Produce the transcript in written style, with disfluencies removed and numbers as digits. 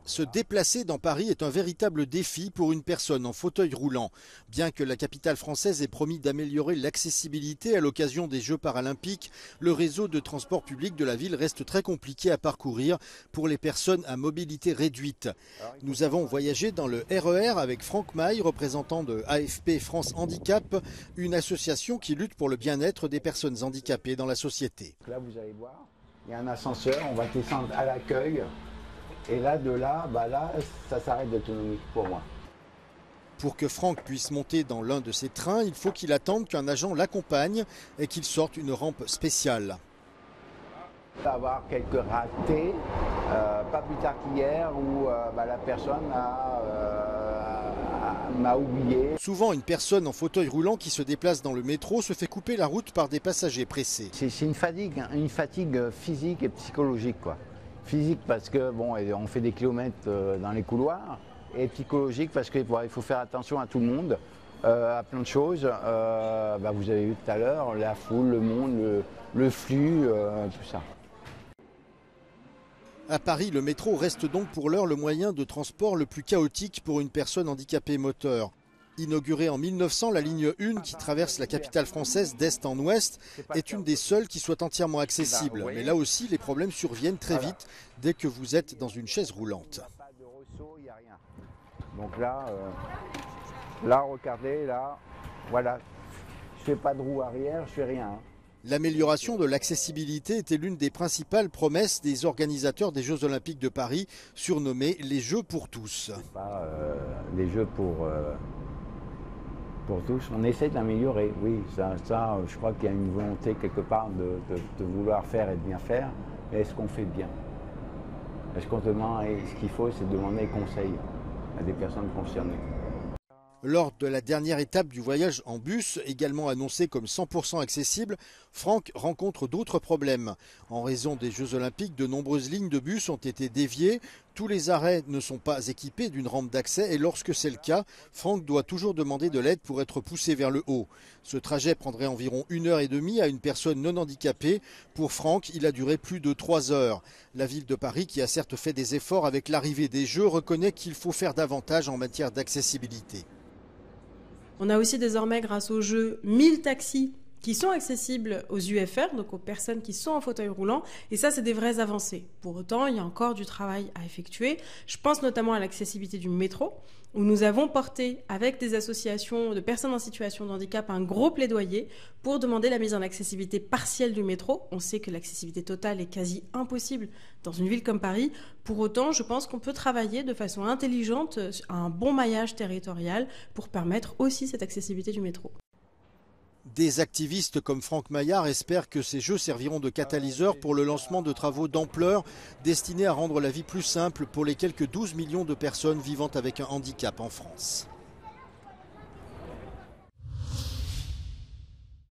Se déplacer dans Paris est un véritable défi pour une personne en fauteuil roulant. Bien que la capitale française ait promis d'améliorer l'accessibilité à l'occasion des Jeux paralympiques, le réseau de transport public de la ville reste très compliqué à parcourir pour les personnes à mobilité réduite. Nous avons voyagé dans le RER avec Franck Maille, représentant de AFP France Handicap, une association qui lutte pour le bien-être des personnes handicapées dans la société. Là, vous allez voir, il y a un ascenseur, on va descendre à l'accueil. Et là, là, ça s'arrête d'autonomie pour moi. Pour que Franck puisse monter dans l'un de ces trains, il faut qu'il attende qu'un agent l'accompagne et qu'il sorte une rampe spéciale. Il va y avoir quelques ratés, pas plus tard qu'hier, où la personne m'a oublié. Souvent, une personne en fauteuil roulant qui se déplace dans le métro se fait couper la route par des passagers pressés. C'est une fatigue physique et psychologique, quoi. Physique parce que on fait des kilomètres dans les couloirs, et psychologique parce qu'il faut faire attention à tout le monde, à plein de choses. Vous avez vu tout à l'heure la foule, le monde, le flux, tout ça. À Paris, le métro reste donc pour l'heure le moyen de transport le plus chaotique pour une personne handicapée moteur. Inaugurée en 1900, la ligne 1 qui traverse la capitale française d'est en ouest est une des seules qui soit entièrement accessible. Mais là aussi, les problèmes surviennent très vite dès que vous êtes dans une chaise roulante. Donc là, regardez, là, voilà, je fais pas de roue arrière, je fais rien. L'amélioration de l'accessibilité était l'une des principales promesses des organisateurs des Jeux Olympiques de Paris, surnommés les Jeux pour tous. C'est pas les Jeux pour tous, on essaie d'améliorer, oui, ça, je crois qu'il y a une volonté quelque part de vouloir faire et de bien faire, mais est-ce qu'on fait bien? Est-ce qu'on demande, et ce qu'il faut, c'est demander conseil à des personnes concernées. Lors de la dernière étape du voyage en bus, également annoncé comme 100% accessible, Franck rencontre d'autres problèmes. En raison des Jeux Olympiques, de nombreuses lignes de bus ont été déviées. Tous les arrêts ne sont pas équipés d'une rampe d'accès et lorsque c'est le cas, Franck doit toujours demander de l'aide pour être poussé vers le haut. Ce trajet prendrait environ 1h30 à une personne non handicapée. Pour Franck, il a duré plus de 3 heures. La ville de Paris, qui a certes fait des efforts avec l'arrivée des Jeux, reconnaît qu'il faut faire davantage en matière d'accessibilité. On a aussi désormais, grâce aux Jeux, 1000 taxis qui sont accessibles aux UFR, donc aux personnes qui sont en fauteuil roulant. Et ça, c'est des vraies avancées. Pour autant, il y a encore du travail à effectuer. Je pense notamment à l'accessibilité du métro, où nous avons porté, avec des associations de personnes en situation de handicap, un gros plaidoyer pour demander la mise en accessibilité partielle du métro. On sait que l'accessibilité totale est quasi impossible dans une ville comme Paris. Pour autant, je pense qu'on peut travailler de façon intelligente à un bon maillage territorial pour permettre aussi cette accessibilité du métro. Des activistes comme Franck Maillard espèrent que ces Jeux serviront de catalyseur pour le lancement de travaux d'ampleur destinés à rendre la vie plus simple pour les quelques 12 millions de personnes vivant avec un handicap en France.